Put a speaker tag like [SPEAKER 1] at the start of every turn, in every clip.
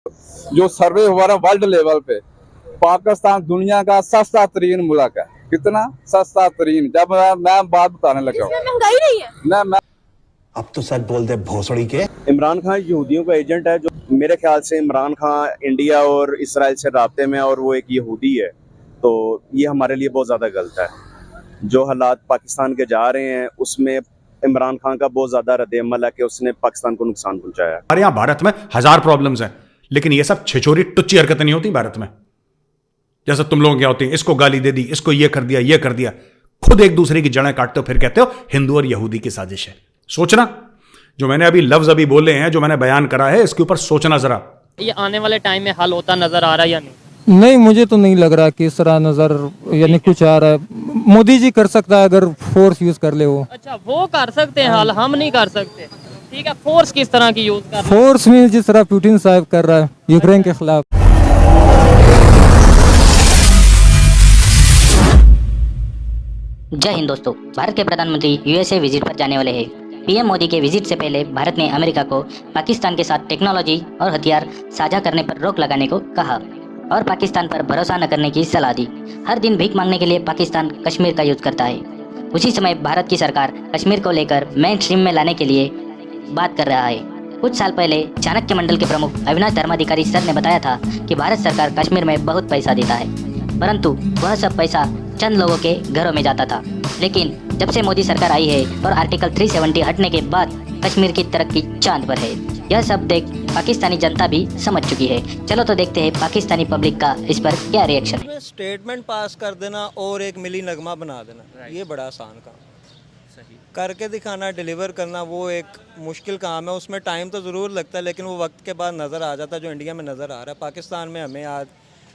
[SPEAKER 1] जो सर्वे हुआ ना वर्ल्ड लेवल पे, पाकिस्तान दुनिया का सस्ता तरीन मुल्क है। कितना सस्ता तरीन। जब मैं बात बताने लगा हूँ,
[SPEAKER 2] महंगाई नहीं है।
[SPEAKER 1] मैं
[SPEAKER 3] अब तो सच बोल दे भोसड़ी के।
[SPEAKER 4] इमरान खान यहूदियों का एजेंट है। जो मेरे ख्याल से इमरान खान इंडिया और इसराइल से राब्ते में, और वो एक यहूदी है, तो ये हमारे लिए बहुत ज़्यादा गलत है। जो हालात पाकिस्तान के जा रहे हैं उसमें इमरान खान का बहुत ज़्यादा रद्द-ए-अमल है कि उसने पाकिस्तान को नुकसान पहुंचाया।
[SPEAKER 5] हमारे यहाँ भारत में 1000 प्रॉब्लम्स हैं, लेकिन ये सब छिछोरी टुच्ची हरकतें नहीं होती भारत में। जैसे तुम लोगों क्या होती है, इसको गाली दे दी, इसको ये कर दिया, ये कर दिया। खुद एक दूसरे की जड़ें काटते हो, फिर कहते हो हिंदू और यहूदी की साजिश है। सोचना, जो मैंने अभी बोले हैं, जो मैंने बयान करा है, इसके ऊपर सोचना जरा।
[SPEAKER 6] ये आने वाले टाइम में हल होता नजर आ रहा है या नहीं?
[SPEAKER 7] नहीं, मुझे तो नहीं लग रहा कि इस तरह नजर यानी कुछ आ रहा है। मोदी जी कर सकता है अगर फोर्स यूज कर ले वो।
[SPEAKER 6] अच्छा, वो कर सकते हैं हल, हम नहीं कर सकते। ठीक है, फोर्स किस तरह की यूज कर?
[SPEAKER 7] फोर्स में जिस तरह पुतिन साहब कर रहा है यूक्रेन के खिलाफ।
[SPEAKER 8] जय हिंद दोस्तों। भारत के प्रधानमंत्री यूएसए विजिट पर जाने वाले हैं। पीएम मोदी के विजिट से पहले भारत ने अमेरिका को पाकिस्तान के साथ टेक्नोलॉजी और हथियार साझा करने पर रोक लगाने को कहा और पाकिस्तान पर भरोसा न करने की सलाह दी। हर दिन भीख मांगने के लिए पाकिस्तान कश्मीर का यूज करता है। उसी समय भारत की सरकार कश्मीर को लेकर मेन स्ट्रीम में लाने के लिए बात कर रहा है। कुछ साल पहले चाणक्य मंडल के प्रमुख अविनाश धर्माधिकारी सर ने बताया था कि भारत सरकार कश्मीर में बहुत पैसा देता है, परंतु वह सब पैसा चंद लोगों के घरों में जाता था। लेकिन जब से मोदी सरकार आई है और आर्टिकल 370 हटने के बाद कश्मीर की तरक्की चांद पर है। यह सब देख पाकिस्तानी जनता भी समझ चुकी है। चलो तो देखते हैं पाकिस्तानी पब्लिक का इस पर क्या रिएक्शन है।
[SPEAKER 9] स्टेटमेंट पास कर देना और एक मिली नगमा बना देना, ये बड़ा आसान काम। करके दिखाना, डिलीवर करना वो एक मुश्किल काम है। उसमें टाइम तो ज़रूर लगता है, लेकिन वो वक्त के बाद नज़र आ जाता है, जो इंडिया में नज़र आ रहा है। पाकिस्तान में हमें आज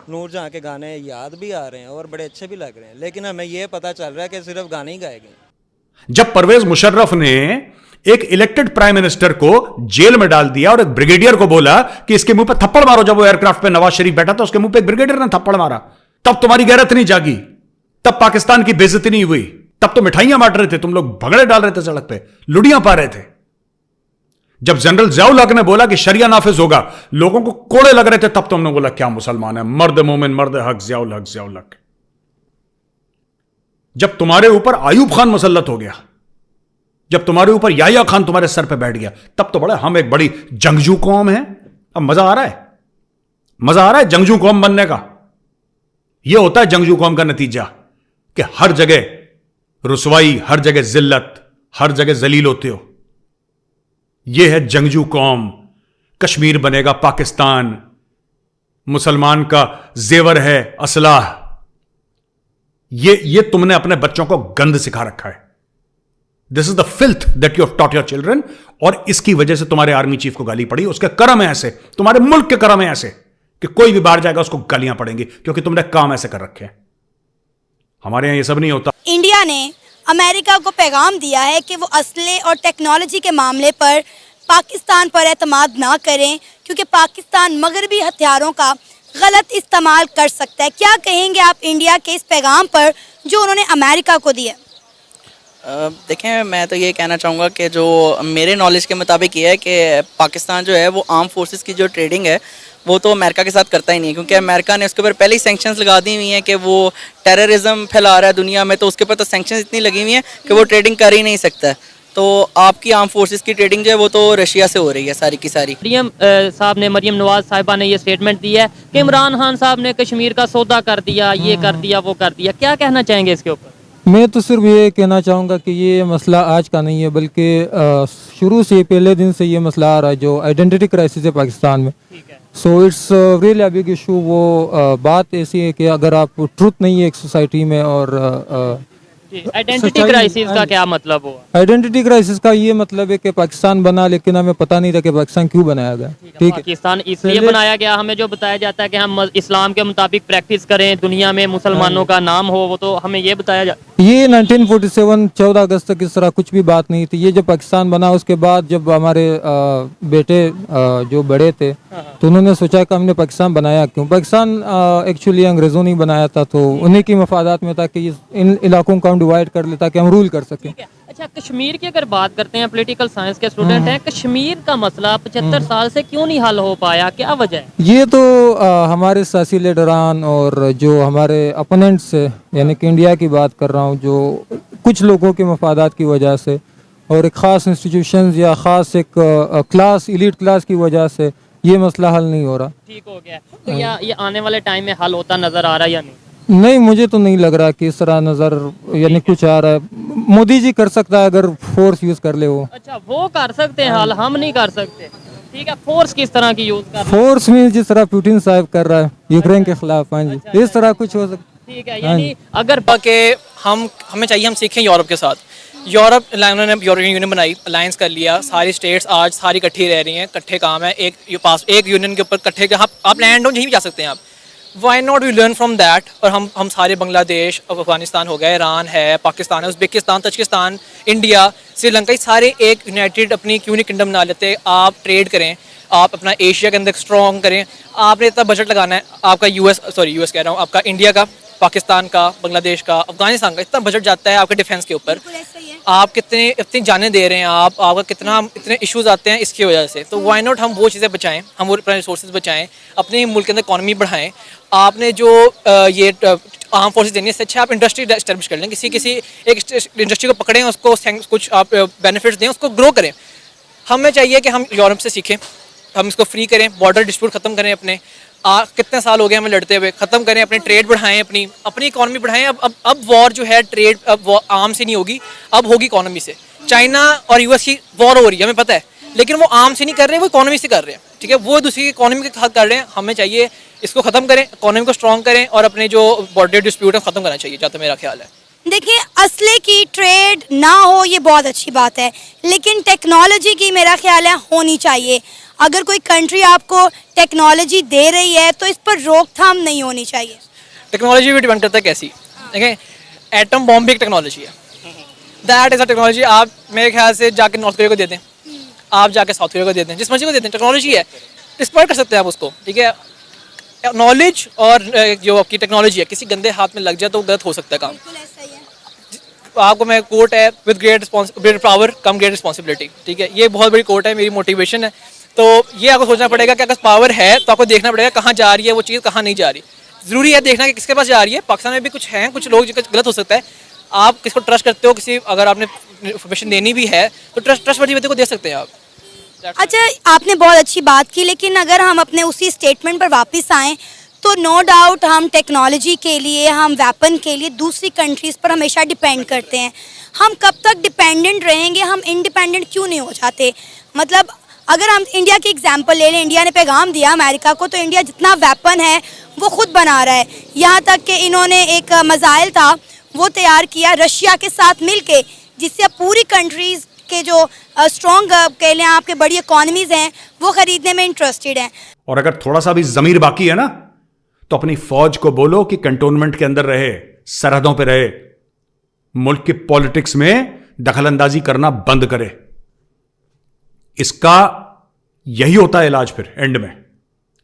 [SPEAKER 9] नूरजहां के गाने याद भी आ रहे हैं और बड़े अच्छे भी लग रहे हैं, लेकिन हमें ये पता चल रहा है कि सिर्फ गाने ही गाए गए।
[SPEAKER 5] जब परवेज मुशर्रफ ने एक इलेक्टेड प्राइम मिनिस्टर को जेल में डाल दिया और एक ब्रिगेडियर को बोला कि इसके मुंह पे थप्पड़ मारो, जब वो एयरक्राफ्ट पे नवाज शरीफ बैठा था उसके मुंह पे एक ब्रिगेडियर ने थप्पड़ मारा, तब तुम्हारी गैरत नहीं जागी, तब पाकिस्तान की बेइज्जती नहीं हुई, तब तो मिठाइयां बांट रहे थे तुम लोग, भगड़े डाल रहे थे सड़क पे, लुड़ियां पा रहे थे। जब जनरल ज़ियाउल हक ने बोला कि शरिया नाफिज होगा, लोगों को कोड़े लग रहे थे, तब तुमने बोला क्या मुसलमान है, मर्द मोमिन, मर्द हक, ज़ियाउल हक, ज़ियाउल हक। जब तुम्हारे ऊपर आयूब खान मुसल्लत हो गया, जब तुम्हारे ऊपर याह्या खान तुम्हारे सर पे बैठ गया, तब तो बड़ा हम एक बड़ी जंगजू कौम है। अब मजा आ रहा है, मजा आ रहा है जंगजू कौम बनने का। यह होता है जंगजू कौम का नतीजा कि हर जगह रुसवाई, हर जगह जिल्लत, हर जगह जलील होते हो। यह है जंगजू कौम। कश्मीर बनेगा पाकिस्तान, मुसलमान का जेवर है असलाह। ये तुमने अपने बच्चों को गंद सिखा रखा है। This is the filth that you have taught your children, और इसकी वजह से तुम्हारे आर्मी चीफ को गाली पड़ी। उसके कर्म है ऐसे, तुम्हारे मुल्क के कर्म है ऐसे कि कोई भी बाहर जाएगा उसको गालियां पड़ेंगी, क्योंकि तुमने काम ऐसे कर रखे हैं। हमारे यहां ये सब नहीं होता।
[SPEAKER 2] इंडिया ने अमेरिका को पैगाम दिया है कि वो असले और टेक्नोलॉजी के मामले पर पाकिस्तान पर एतमाद ना करें, क्योंकि पाकिस्तान मगरबी हथियारों का गलत इस्तेमाल कर सकता है। क्या कहेंगे आप इंडिया के इस पैगाम पर जो उन्होंने अमेरिका को दिया?
[SPEAKER 10] देखें, मैं तो ये कहना चाहूँगा कि जो मेरे नॉलेज के मुताबिक ये है कि पाकिस्तान जो है वो आर्म फोर्सेस की जो ट्रेडिंग है वो तो अमेरिका के साथ करता ही नहीं है, क्योंकि अमेरिका ने उसके ऊपर पहले ही सैंक्शंस लगा दी हुई हैं कि वो टेररिज्म फैला रहा है दुनिया में, तो उसके ऊपर तो सैंक्शंस इतनी लगी हुई हैं कि वो ट्रेडिंग कर ही नहीं सकता है। तो आपकी आर्म फोर्सेस की ट्रेडिंग जो है वो तो रशिया से हो रही है सारी की सारी।
[SPEAKER 6] मरियम नवाज साहिबा ने ये स्टेटमेंट दी है कि इमरान खान साहब ने कश्मीर का सौदा कर दिया, ये कर दिया, वो कर दिया। क्या कहना चाहेंगे इसके ऊपर?
[SPEAKER 7] मैं तो सिर्फ ये कहना चाहूँगा कि ये मसला आज का नहीं है, बल्कि शुरू से पहले दिन से ये मसला आ रहा है, जो आइडेंटिटी क्राइसिस है पाकिस्तान में। So it's really a big issue. वो बात ऐसी है कि अगर आप ट्रुथ नहीं है एक सोसाइटी में, और
[SPEAKER 6] आइडेंटिटी क्राइसिस का क्या मतलब हुआ?
[SPEAKER 7] आइडेंटिटी क्राइसिस का ये मतलब है कि पाकिस्तान बना, लेकिन हमें पता नहीं था कि पाकिस्तान क्यों बनाया गया। ठीक है,
[SPEAKER 6] पाकिस्तान इसलिए बनाया गया, हमें जो बताया जाता है कि हम इस्लाम के मुताबिक प्रैक्टिस करें, दुनिया में मुसलमानों का नाम हो, वो तो हमें ये बताया जाता है।
[SPEAKER 7] ये 1947 14 अगस्त तक इस तरह कुछ भी बात नहीं थी। ये जब पाकिस्तान बना उसके बाद जब हमारे बेटे जो बड़े थे तो उन्होंने सोचा कि हमने पाकिस्तान बनाया क्यों। पाकिस्तान एक्चुअली अंग्रेज़ों ने बनाया था, तो उन्हीं की मफादात में था कि इन इलाकों को हम डिवाइड कर ले ताकि हम रूल कर सकें।
[SPEAKER 6] अच्छा, अच्छा, कश्मीर की अगर बात करते हैं, पॉलिटिकल साइंस के स्टूडेंट हैं, कश्मीर का मसला 75 साल से क्यों नहीं हल हो पाया, क्या वजह है?
[SPEAKER 7] ये तो हमारे सियासी लीडरान और जो हमारे अपोनेंट्स है, यानी कि इंडिया की बात कर रहा हूँ, जो कुछ लोगों के मफादात की वजह से और एक ख़ास इंस्टीट्यूशंस या ख़ास एक क्लास, एलीट क्लास की वजह से ये मसला हल नहीं हो रहा।
[SPEAKER 6] ठीक हो गया तो ये आने वाले टाइम में हल होता नज़र आ रहा है या नहीं?
[SPEAKER 7] नहीं, मुझे तो नहीं लग रहा कि इस तरह नज़र यानी कुछ आ रहा है। मोदी जी कर सकता है अगर फोर्स यूज़ कर ले वो।
[SPEAKER 6] अच्छा, वो कर सकते हैं हल, हम नहीं कर सकते। ठीक है, फोर्स किस तरह की यूज कर?
[SPEAKER 7] फोर्स मीन जिस तरह पुतिन साहब कर रहा है यूक्रेन के खिलाफ। हाँ जी, इस तरह कुछ हो सकता।
[SPEAKER 6] ठीक है, यानी अगर
[SPEAKER 10] के हमें चाहिए हम सीखें यूरोप के साथ। यूरोप उन्होंने यूरोपियन यूनियन बनाई, अलायंस कर लिया, सारी स्टेट्स आज सारी इकट्ठी रह रही हैं, इकट्ठे काम है, एक यूनियन के ऊपर इकट्ठे आप लैंड हो यहीं भी जा सकते हैं आप। Why not we learn from that? और हम सारे बांग्लादेश, अफगानिस्तान हो गया, ईरान है, पाकिस्तान है, उज़्बेकिस्तान, तजिकिस्तान, इंडिया, श्रीलंका, ये सारे एक यूनाइटेड अपनी क्यों नहीं किंगडम बना लेते? आप ट्रेड करें, आप अपना एशिया के अंदर स्ट्रॉन्ग करें। आपने इतना बजट लगाना है, आपका यूएस कह रहा हूँ, आपका इंडिया का, पाकिस्तान का, बांग्लादेश का, अफगानिस्तान का इतना बजट जाता है आपके डिफेंस के ऊपर। आप इतनी जानें दे रहे हैं, आपका इतने इश्यूज आते हैं इसकी वजह से। तो वाई नॉट हम वो चीज़ें बचाएं, हम वो अपने रिसोर्सेज बचाएं, अपने मुल्क के अंदर इकॉनमी बढ़ाएं। आपने जो ये आर्म फोर्सेज देनी है, इससे अच्छा आप इंडस्ट्री इस्टेब्लिश कर लें, किसी एक इंडस्ट्री को पकड़ें, उसको कुछ आप बेनिफिट्स दें, उसको ग्रो करें। हमें चाहिए कि हम यूरोप से सीखें, हम इसको फ्री करें, बॉर्डर डिस्प्यूट ख़त्म करें अपने। कितने साल हो गए हमें लड़ते हुए, ख़त्म करें, अपने ट्रेड बढ़ाएं, अपनी इकॉनमी बढ़ाएं। अब वॉर जो है ट्रेड अब आर्म से नहीं होगी, अब होगी इकॉनमी से। चाइना और यूएस की वॉर हो रही है, हमें पता है, लेकिन वो आर्म से नहीं कर रहे, वो इकॉनमी से कर रहे हैं। ठीक है, वो दूसरी इकॉनमी के साथ कर रहे हैं। हमें चाहिए इसको ख़त्म करें, इकॉनमी को स्ट्रॉन्ग करें और अपने जो बॉर्डर डिस्प्यूट है ख़त्म करना चाहिए, जहाँ तक मेरा ख्याल है।
[SPEAKER 2] देखिए, असले की ट्रेड ना हो ये बहुत अच्छी बात है, लेकिन टेक्नोलॉजी की मेरा ख्याल है होनी चाहिए। अगर कोई कंट्री आपको टेक्नोलॉजी दे रही है तो इस पर रोकथाम नहीं होनी चाहिए।
[SPEAKER 10] टेक्नोलॉजी भी डिपेंड करता है कैसी। देखें, एटम बॉम्ब भी एक टेक्नोलॉजी है, दैट इज़ अ टेक्नोलॉजी। आप मेरे ख्याल से जाके नॉर्थ कोरिया को दे दें, आप जाके साउथ कोरिया को दे दें, जिस मर्जी को दे दें, टेक्नोलॉजी है, एक्सप्लॉइट कर सकते हैं आप उसको। ठीक है, नॉलेज और जो आपकी टेक्नोलॉजी है किसी गंदे हाथ में लग जाए तो गलत हो सकता है काम। आपको मैं कोट है, with great power come great responsibility. ठीक है, ये बहुत बड़ी कोट है, मेरी मोटिवेशन है। तो ये आपको सोचना पड़ेगा कि अगर पावर है तो आपको देखना पड़ेगा कहाँ जा रही है वो चीज़, कहाँ नहीं जा रही। ज़रूरी है देखना कि किसके पास जा रही है। पाकिस्तान में भी कुछ हैं, कुछ लोग जिनका गलत हो सकता है। आप किसको ट्रस्ट करते हो, किसी अगर आपने इन्फॉर्मेशन देनी भी है तो ट्रस्टवर्दी व्यक्ति को दे सकते हैं आप।
[SPEAKER 2] अच्छा, आपने बहुत अच्छी बात की, लेकिन अगर हम अपने उसी स्टेटमेंट पर वापस आएँ तो नो डाउट हम टेक्नोलॉजी के लिए, हम वेपन के लिए दूसरी कंट्रीज़ पर हमेशा डिपेंड करते हैं। हम कब तक डिपेंडेंट रहेंगे? हम इंडिपेंडेंट क्यों नहीं हो जाते? मतलब अगर हम इंडिया की एग्जांपल ले लें, इंडिया ने पैगाम दिया अमेरिका को, तो इंडिया जितना वेपन है वो खुद बना रहा है। यहाँ तक कि इन्होंने एक मिसाइल था वो तैयार किया रशिया के साथ मिलके, जिससे पूरी कंट्रीज़ के जो स्ट्रॉन्ग कह लें आपके बड़ी इकॉनमीज़ हैं वो ख़रीदने में इंटरेस्टेड हैं।
[SPEAKER 5] और अगर थोड़ा सा भी ज़मीर बाकी है ना, तो अपनी फौज को बोलो कि कंटोनमेंट के अंदर रहे, सरहदों पे रहे, मुल्क की पॉलिटिक्स में दखलंदाजी करना बंद करे। इसका यही होता है इलाज फिर एंड में,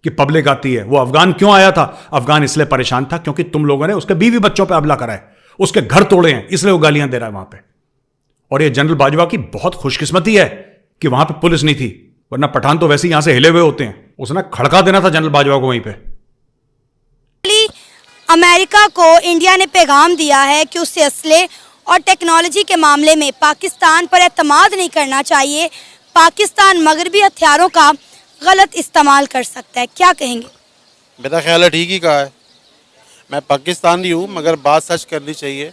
[SPEAKER 5] कि पब्लिक आती है। वो अफगान क्यों आया था? अफगान इसलिए परेशान था क्योंकि तुम लोगों ने उसके बीवी बच्चों पे हमला करा है, उसके घर तोड़े हैं, इसलिए वो गालियां दे रहा है वहां पे। और ये जनरल बाजवा की बहुत खुशकिस्मती है कि वहां पे पुलिस नहीं थी, वरना पठान तो वैसे यहां से हिले हुए होते हैं। उसने खड़का देना था जनरल बाजवा को वहीं पे।
[SPEAKER 2] अमेरिका को इंडिया ने पैगाम दिया है कि उससे असले और टेक्नोलॉजी के मामले में पाकिस्तान पर एतमाद नहीं करना चाहिए। पाकिस्तान मगरबी हथियारों का गलत इस्तेमाल कर सकता है। क्या कहेंगे?
[SPEAKER 11] मेरा ख्याल है ठीक ही कहा है। मैं पाकिस्तानी हूँ मगर बात सच करनी चाहिए।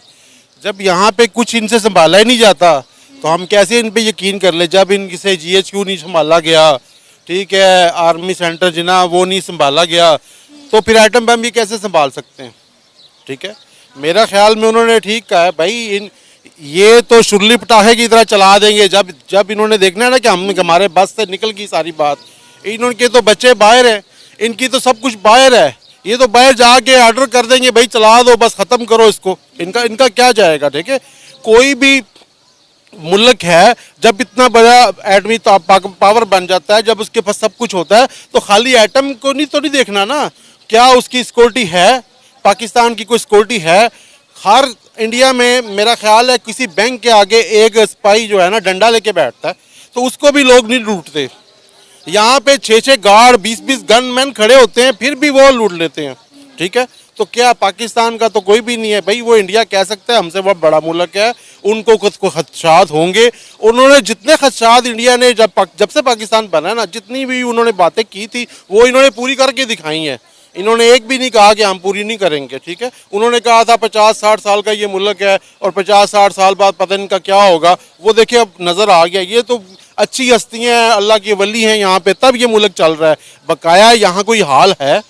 [SPEAKER 11] जब यहाँ पे कुछ इनसे संभाला ही नहीं जाता तो हम कैसे इन पे यकीन कर ले? जब इनसे GHQ नहीं संभाला गया, ठीक है, आर्मी सेंटर जिना वो नहीं संभाला गया, तो फिर आइटम बम भी कैसे संभाल सकते हैं? ठीक है, मेरा ख्याल में उन्होंने ठीक कहा है भाई। ये तो शुरली पटाखे की तरह चला देंगे। जब इन्होंने देखना है ना कि हमारे बस से निकल गई सारी बात। इनके तो बच्चे बाहर हैं, इनकी तो सब कुछ बाहर है। ये तो बाहर जाके ऑर्डर कर देंगे भाई चला दो, बस ख़त्म करो इसको। इनका क्या जाएगा? ठीक है, कोई भी मुल्क है जब इतना बड़ा एटमी पावर बन जाता है, जब उसके पास सब कुछ होता है, तो खाली एटम को नहीं देखना ना, क्या उसकी सिक्योरिटी है, पाकिस्तान की कोई सिक्योरिटी है। हर इंडिया में मेरा ख्याल है किसी बैंक के आगे एक सिपाही जो है ना डंडा लेके बैठता है तो उसको भी लोग नहीं लूटते। यहाँ पे 6-6 गार्ड 20-20 गनमैन खड़े होते हैं फिर भी वो लूट लेते हैं। ठीक है, तो क्या पाकिस्तान का तो कोई भी नहीं है भाई, वो इंडिया कह सकता है हमसे बहुत बड़ा मुल्क है, उनको खुद को खदशात होंगे। उन्होंने जितने खदशात इंडिया ने जब से पाकिस्तान बना है ना, जितनी भी उन्होंने बातें की थी वो इन्होंने पूरी करके दिखाई हैं। इन्होंने एक भी नहीं कहा कि हम पूरी नहीं करेंगे। ठीक है, उन्होंने कहा था 50-60 साल का ये मुल्क है और 50-60 साल बाद पता नहीं इनका क्या होगा, वो देखिए अब नज़र आ गया। ये तो अच्छी हस्तियाँ हैं, अल्लाह की वली हैं यहाँ पे, तब ये मुल्क चल रहा है। बकाया यहाँ कोई हाल है,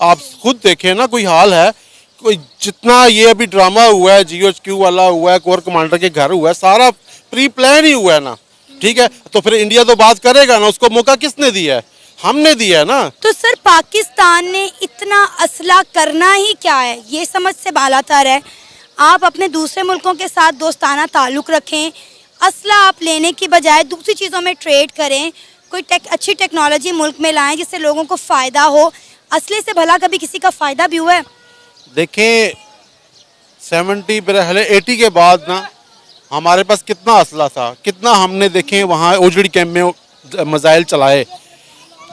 [SPEAKER 11] आप खुद देखें ना, कोई हाल है? कोई जितना ये अभी ड्रामा हुआ है, GHQ वाला हुआ है, कोर कमांडर के घर हुआ है, सारा प्री प्लान ही हुआ है ना। ठीक है, तो फिर इंडिया तो बात करेगा ना, उसको मौका किसने दिया है? हमने दिया है ना।
[SPEAKER 2] तो सर पाकिस्तान ने इतना असला करना ही क्या है, ये समझ से बालातर है। आप अपने दूसरे मुल्कों के साथ दोस्ताना ताल्लुक़ रखें, असला आप लेने की बजाय दूसरी चीज़ों में ट्रेड करें, कोई अच्छी टेक्नोलॉजी मुल्क में लाएं जिससे लोगों को फ़ायदा हो। असले से भला कभी किसी का फ़ायदा भी हुआ है?
[SPEAKER 11] देखें 80 के बाद ना हमारे पास कितना असला था, कितना हमने देखें वहाँ ओजड़ी कैंप में मिसाइल चलाए।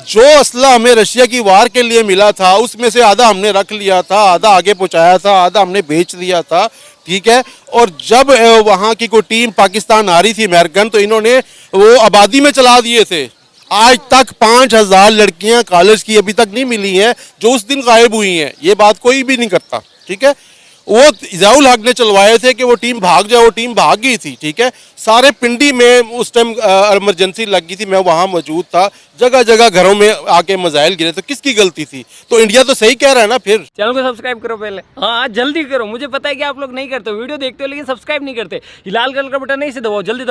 [SPEAKER 11] जो असला हमें रशिया की वार के लिए मिला था उसमें से आधा हमने रख लिया था, आधा आगे पहुँचाया था, आधा हमने बेच दिया था। ठीक है, और जब वहाँ की कोई टीम पाकिस्तान आ रही थी अमेरिकन, तो इन्होंने वो आबादी में चला दिए थे। आज तक 5000 लड़कियां कॉलेज की अभी तक नहीं मिली हैं जो उस दिन गायब हुई हैं। ये बात कोई भी नहीं करता। ठीक है, वो ज़ियाउल हक ने चलवाए थे कि वो टीम भाग जाए, वो टीम भाग गई थी। ठीक है, सारे पिंडी में उस टाइम इमरजेंसी लग गई थी, मैं वहाँ मौजूद था, जगह जगह घरों में आके मिसाइल गिरे, तो किसकी गलती थी? तो इंडिया तो सही कह रहा है ना। फिर
[SPEAKER 12] चैनल को सब्सक्राइब करो पहले, हाँ जल्दी करो, मुझे पता है कि आप लोग नहीं करते, वीडियो देखते हो लेकिन सब्सक्राइब नहीं करते। लाल कलर का बटन नहीं से दबाओ, जल्दी